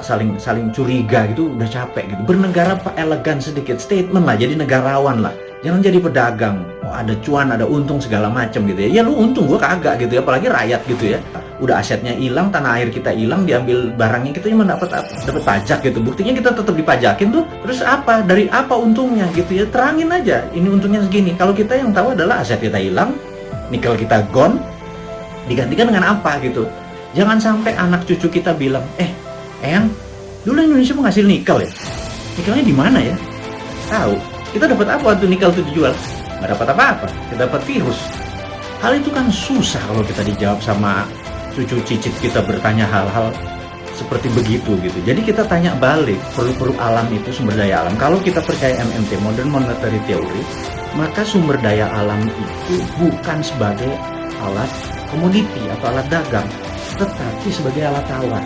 berontak, saling curiga gitu, udah capek gitu. Bernegara elegan sedikit, statement lah, jadi negarawan lah. Jangan jadi pedagang, ada cuan, ada untung segala macam gitu ya. Ya lu untung, gua kagak gitu ya, apalagi rakyat gitu ya. Udah asetnya hilang, tanah air kita hilang, diambil barangnya, kita cuma dapat pajak gitu. Buktinya kita tetap dipajakin tuh. Terus apa? Dari apa untungnya gitu ya? Terangin aja, ini untungnya segini. Kalau kita yang tahu adalah aset kita hilang, nikel kita gone, digantikan dengan apa gitu. Jangan sampai anak cucu kita bilang, Eyang, dulu Indonesia menghasil nikel ya? Nikelnya di mana ya? Tahu. Kita dapat apa waktu nikel itu dijual? Nggak dapat apa-apa, kita dapat virus. Hal itu kan susah kalau kita dijawab sama cucu cicit kita bertanya hal-hal seperti begitu gitu. Jadi kita tanya balik, produk-produk alam itu sumber daya alam. Kalau kita percaya MMT, Modern Monetary Theory, maka sumber daya alam itu bukan sebagai alat komoditi atau alat dagang, tetapi sebagai alat tawar.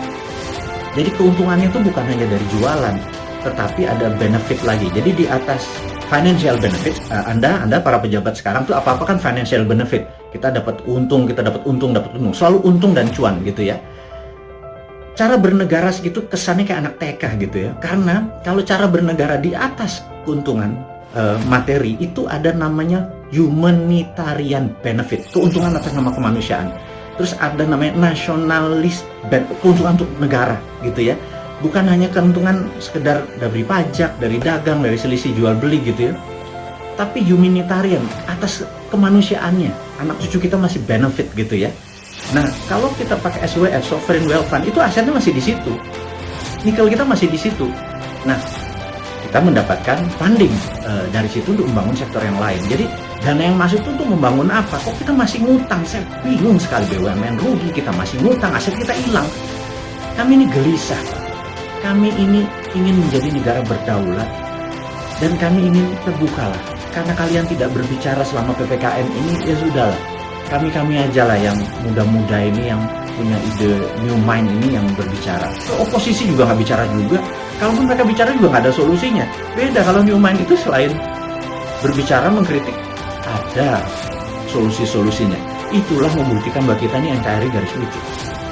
Jadi keuntungannya itu bukan hanya dari jualan, tetapi ada benefit lagi. Jadi di atas financial benefit, Anda para pejabat sekarang tuh apa-apa kan financial benefit. Kita dapat untung, dapat untung. Selalu untung dan cuan gitu ya. Cara bernegara segitu kesannya kayak anak TK gitu ya. Karena kalau cara bernegara di atas keuntungan materi itu ada namanya humanitarian benefit, keuntungan atas nama kemanusiaan. Terus ada namanya nasionalis, keuntungan untuk negara gitu ya. Bukan hanya keuntungan sekedar dari pajak, dari dagang, dari selisih jual beli gitu ya. Tapi humanitarian, atas kemanusiaannya. Anak cucu kita masih benefit gitu ya. Nah, kalau kita pakai SWF, Sovereign Wealth Fund, itu asetnya masih di situ. Nikel kita masih di situ. Nah, kita mendapatkan funding dari situ untuk membangun sektor yang lain. Jadi, dana yang masuk itu untuk membangun apa? Kok kita masih ngutang? Saya bingung sekali, BUMN rugi, kita masih ngutang, aset kita hilang. Kami ini gelisah. Kami ini ingin menjadi negara berdaulat dan kami ingin terbukalah. Karena kalian tidak berbicara selama PPKM ini, ya sudahlah. Kami aja lah yang muda-muda ini, yang punya ide new mind ini yang berbicara. Oposisi juga nggak bicara juga. Kalaupun mereka bicara juga nggak ada solusinya. Beda kalau new mind itu selain berbicara, mengkritik, ada solusi-solusinya. Itulah membuktikan bahwa kita ini NKRI garis lucu.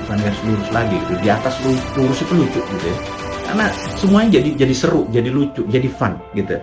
Bukan garis lurus lagi gitu. Di atas lurus itu lucu gitu ya. Karena semuanya jadi seru, jadi lucu, jadi fun gitu.